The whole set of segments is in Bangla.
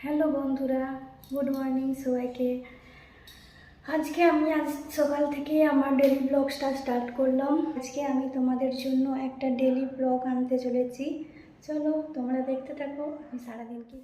হ্যালো বন্ধুরা, গুড মর্নিং সবাইকে। আজকে আমি সকাল থেকে আমার ডেলি ব্লগটা স্টার্ট করলাম। আজকে আমি তোমাদের জন্য একটা ডেলি ব্লগ আনতে চলেছি। চলো তোমরা দেখতে থাকো আমি সারাদিন কি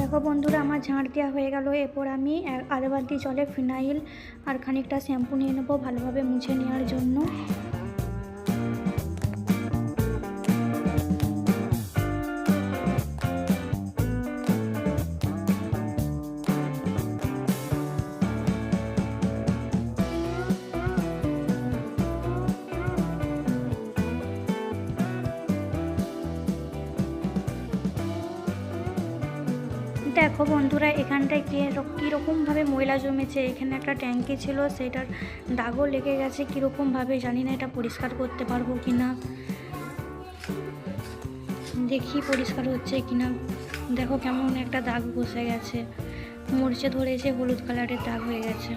দেখো বন্ধুরা, আমার ঝাঁট দেওয়া হয়ে গেল। এরপর আমি আধা বালতি জলে ফিনাইল আর খানিকটা শ্যাম্পু নিয়ে নেবো ভালোভাবে মুছে নেওয়ার জন্য। দেখো বন্ধুরা, এখানটায় কীরকমভাবে ময়লা জমেছে। এখানে একটা ট্যাঙ্কি ছিল, সেটার দাগও লেগে গেছে কীরকমভাবে, জানি না এটা পরিষ্কার করতে পারবো কি না। দেখি পরিষ্কার হচ্ছে কি না। দেখো কেমন একটা দাগ বসে গেছে, মরচে ধরেছে, হলুদ কালারের দাগ হয়ে গেছে।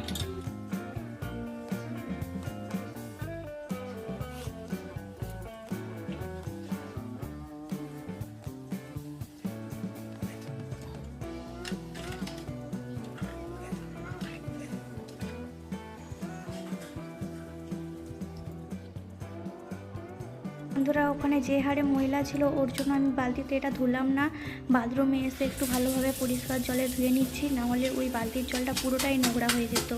বন্ধুরা, ওখানে যে হারে ময়লা ছিল ওর জন্য আমি বালতিতে এটা ধুলাম না। বাথরুমে এসে একটু ভালোভাবে পরিষ্কার জলে ধুয়ে নিচ্ছি, নাহলে ওই বালতির জলটা পুরোটাই নোংরা হয়ে যেত।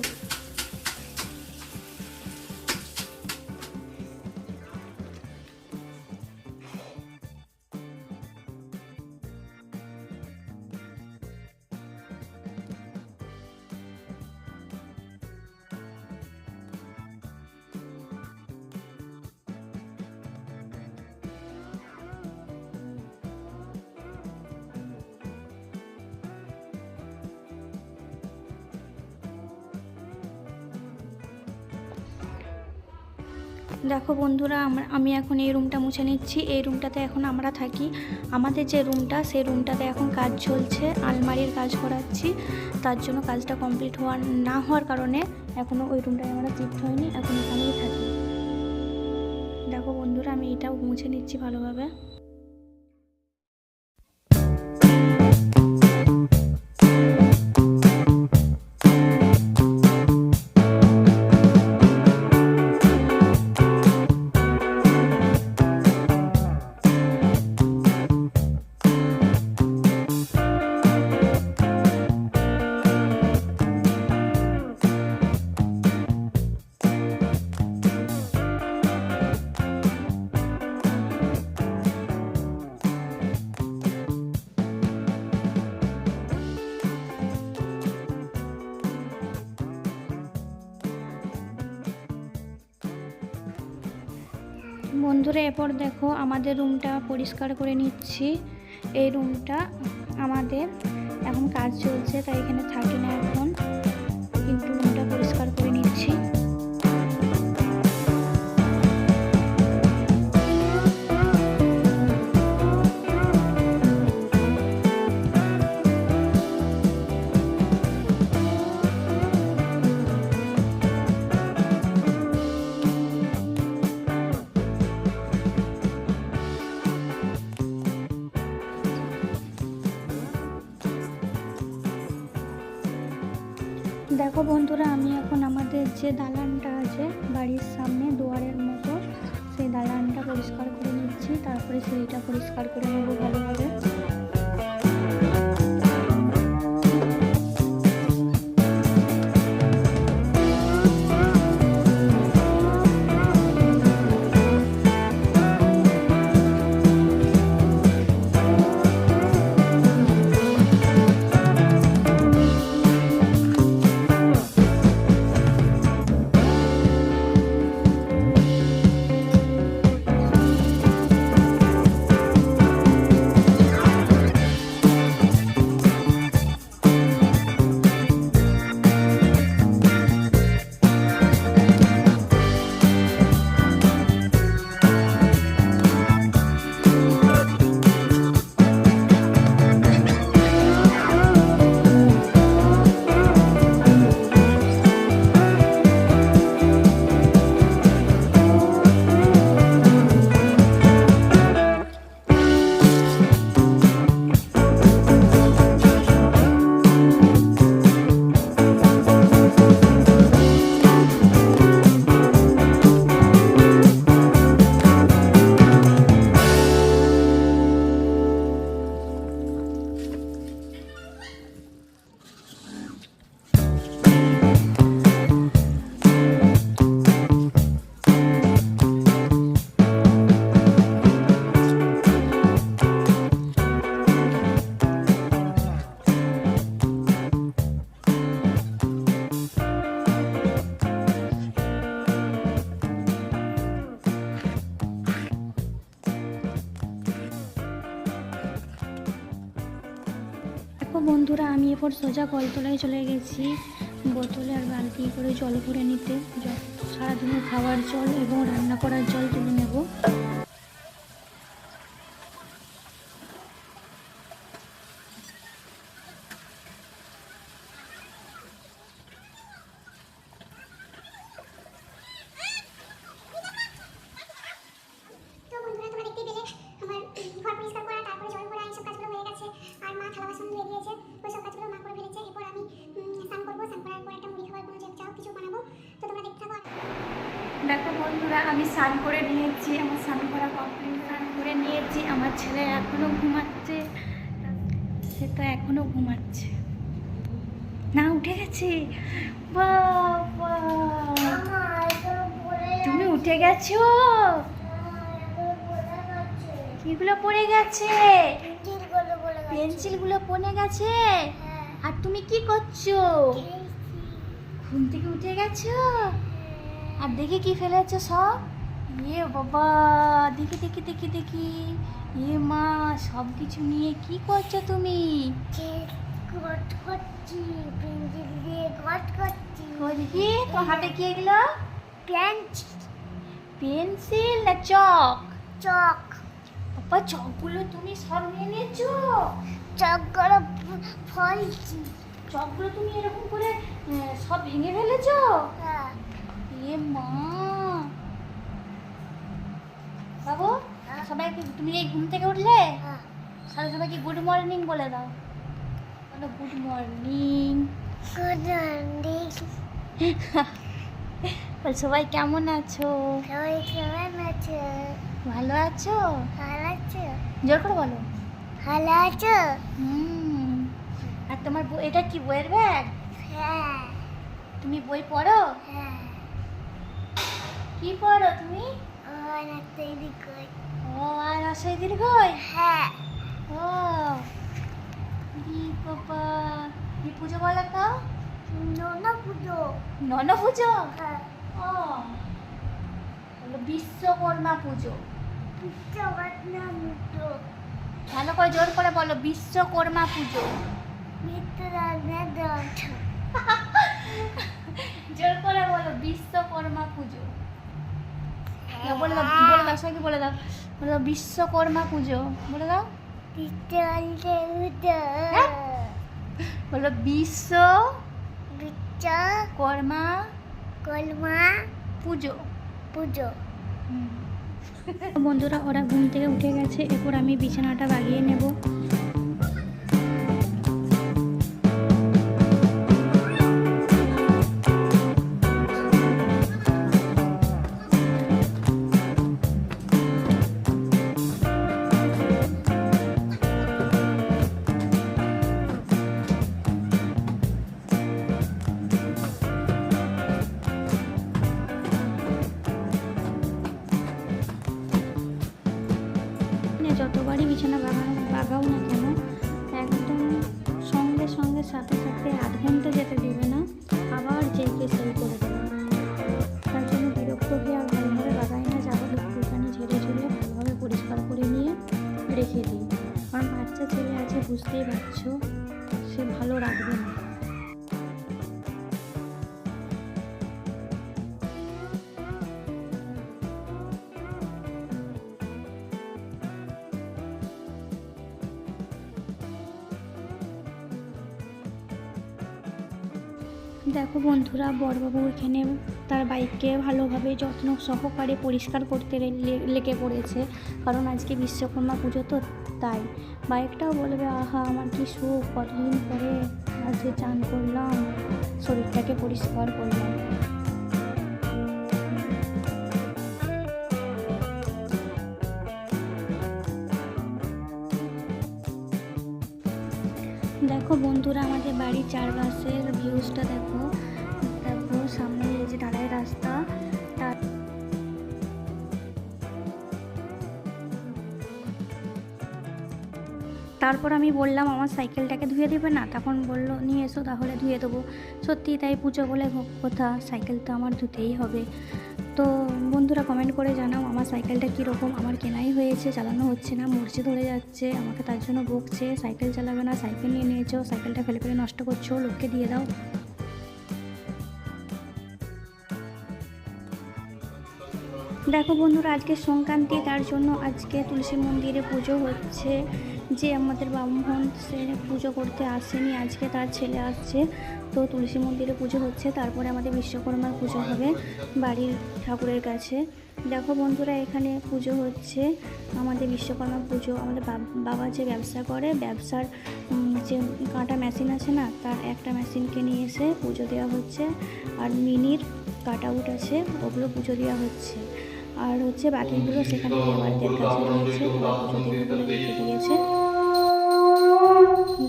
দেখো বন্ধুরা, আমি এখন এই রুমটা মুছে নিচ্ছি। এই রুমটাতে এখন আমরা থাকি। আমাদের যে রুমটা, সেই রুমটাতে এখন কাজ চলছে, আলমারির কাজ করাচ্ছি। তার জন্য কাজটা কমপ্লিট না হওয়ার কারণে এখনও ওই রুমটায় আমরা শিফট হয়নি, এখন এখানেই থাকি। দেখো বন্ধুরা, আমি এটাও মুছে নিচ্ছি ভালোভাবে। বন্ধুরা, এরপর দেখো আমাদের রুমটা পরিষ্কার করে নিচ্ছি। এই রুমটা আমাদের এখন কাজ চলছে, তাই এখানে থাকি না এখন, কিন্তু রুমটা পরিষ্কার করে নিচ্ছি। দেখো বন্ধুরা, আমি এখন আমাদের যে দালানটা আছে বাড়ির সামনে দুয়ারের মতো, সেই দালানটা পরিষ্কার করে নিচ্ছি। তারপরে সেইটা পরিষ্কার করে নেবো ভালোভাবে। বন্ধুরা, আমি এরপর সোজা কলতলায় চলে গেছি বোতলে আর বালতি করে জল ভরে নিতে। সারাদিনের খাওয়ার জল এবং রান্না করার জল তুলে নেব। দেখো বন্ধুরা, আমি স্নান করে নিয়েছি, আমার স্নান করা কমপ্লিট। স্নান করে নিয়েছি, আমার ছেলে এখনও ঘুমাচ্ছে, সে তো এখনও ঘুমাচ্ছে না, উঠে গেছে। বাবা, তুমি উঠে গেছো? কিগুলো পড়ে গেছে? পেন্সিলগুলো পড়ে গেছে। আর তুমি কি করছো? ঘুম থেকে উঠে গেছো? আর দেখি কি ফেলেছো সব? ইয়ে বাবা, দেখি দেখি দেখি দেখি, ইয়ে মা, সব কিছু নিয়ে কি করছো তুমি? দেখি তো হাতে কি এগুলো? পেন্সিল না চক? চক। বাবা, চকগুলো তুমি সব নিয়ে নিয়েছো? চকগুলো ফলছি। চকগুলো তুমি এরকম করে সব ভেঙে ফেলেছো? হ্যাঁ। এ মা, বাবু, সবাইকে তুমি এই ঘুম থেকে উঠলে সবাইকে গুড মর্নিং বলে দাও। বলো গুড মর্নিং। Good morning. সবাই কেমন আছো? সবাই কেমন আছো? ভালো আছো? ভালো আছো? জোর করে বলো। ভালো আছো? আর তোমার এটা কি বইয়ের ব্যাগ? হ্যাঁ। তুমি বই পড়ো? হ্যাঁ। কি পড়ো তুমি? ও, আর আশাই দীর্ঘই? হ্যাঁ। ও বাবা, কি পুজো বলো তো? নন পুজো। নন পুজো? হ্যাঁ। ও, হলো বিশ্বকর্মা পুজো। বিশ্বকর্মা পুজো। ভালো করে জোর করে বলো, বিশ্বকর্মা পুজো। জোর করে বলো, বিশ্বকর্মা পুজো। বলে দাও, বলে দাও, সবাইকে বলে দাও, বলে দাও বিশ্বকর্মা পুজো। বলে দাও, বলো বিশ্বকর্মা পুজো। পুজো। বন্ধুরা, ওরা ঘুম থেকে উঠে গেছে, এরপর আমি বিছানাটা বাগিয়ে নেব। যতবারই বিছানা বাগাও না কেন, একদম সঙ্গে সঙ্গে সাথে সাথে 8 ঘন্টা যেতে দেবে না, আবার জেগে সেই করে দেবে। তার জন্য বিরক্ত হয়ে আর ভালোভাবে বাগাই না, আবার একটুখানি ঝেড়ে ঝেড়ে ভালোভাবে পরিষ্কার করে নিয়ে রেখে দিই। কারণ বাচ্চা ছেলে আছে, বুঝতেই পারছো, সে ভালো রাখবে না। দেখো বন্ধুরা, বড়বাবু এখানে তার বাইককে ভালোভাবে যত্ন সহকারে পরিষ্কার করতে লেগে পড়েছে, কারণ আজকে বিশ্বকর্মা পুজো তো, তাই বাইকটাও বলবে আহা আমার কি সুখ, কতদিন পরে আজকে চান করলাম, শরীরটাকে পরিষ্কার করলাম। দেখো বন্ধুরা, আমাদের বাড়ির চারপাশের ভিউজটা দেখো। দেখো সামনে এই যে ঢালাই রাস্তা, তারপর আমি বললাম আমার সাইকেলটাকে ধুয়ে দেবে না, তখন বলল নিয়ে এসো তাহলে ধুয়ে দেবো। সত্যি তাই, পুজো বলে কথা, সাইকেল তো আমার ধুতেই হবে। তো বন্ধুরা কমেন্ট করে জানাও আমার সাইকেলটা কীরকম। আমার কেনাই হয়েছে, চালানো হচ্ছে না, মরচে ধরে যাচ্ছে, আমাকে তার জন্য বকছে সাইকেল চালাবে না, সাইকেল নিয়ে নিয়েছো, সাইকেলটা ফেলে ফেলে নষ্ট করছো, লোককে দিয়ে দাও। দেখো বন্ধুরা, আজকে সংক্রান্তি, তার জন্য আজকে তুলসী মন্দিরে পুজো হচ্ছে। যে আমাদের ব্রাহ্মণ সে পুজো করতে আসেনি, আজকে তার ছেলে আসছে, তো তুলসী মন্দিরে পুজো হচ্ছে। তারপরে আমাদের বিশ্বকর্মার পুজো হবে বাড়ির ঠাকুরের কাছে। দেখো বন্ধুরা, এখানে পুজো হচ্ছে আমাদের বিশ্বকর্মা পুজো। আমাদের বাবা যে ব্যবসা করে, ব্যবসার যে কাঁটা মেশিন আছে না, তার একটা মেশিনকে নিয়ে এসে পুজো দেওয়া হচ্ছে। আর মিনির কাট আউট আছে, ওগুলো পুজো দেওয়া হচ্ছে। আর হচ্ছে বাকিগুলো সেখানে লেবারদের কাছে রয়েছে, পুজো দেবে বলে রেখে দিয়েছে।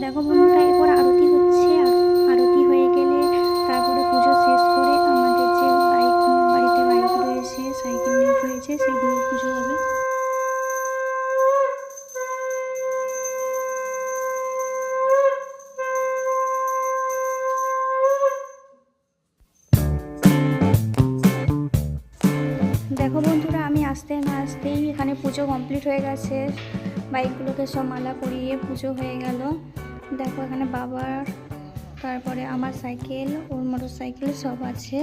দেখো বন্ধুরা, এরপর আরতি হচ্ছে। আরতি হয়ে গেলে তারপরে পুজো শেষ করে আমাদের যে বাড়িতে বাইক রয়েছে, সাইকেল রয়েছে, সেগুলোর পুজো হবে। দেখো বন্ধুরা, আমি আসতে না আসতেই এখানে পুজো কমপ্লিট হয়ে গেছে। বাইকগুলোকে সব মালা পরিয়ে পুজো হয়ে গেল। দেখো এখানে বাবার, তারপরে আমার সাইকেল, ওর মোটর সাইকেল সব আছে।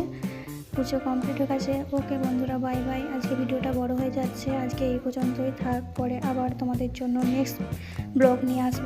পুজো কমপ্লিট হয়ে গেছে। ওকে বন্ধুরা, বাই বাই। আজকে ভিডিওটা বড় হয়ে যাচ্ছে, আজকে এই পর্যন্তই থাক। পরে আবার তোমাদের জন্য নেক্সট ব্লগ নিয়ে আসবো।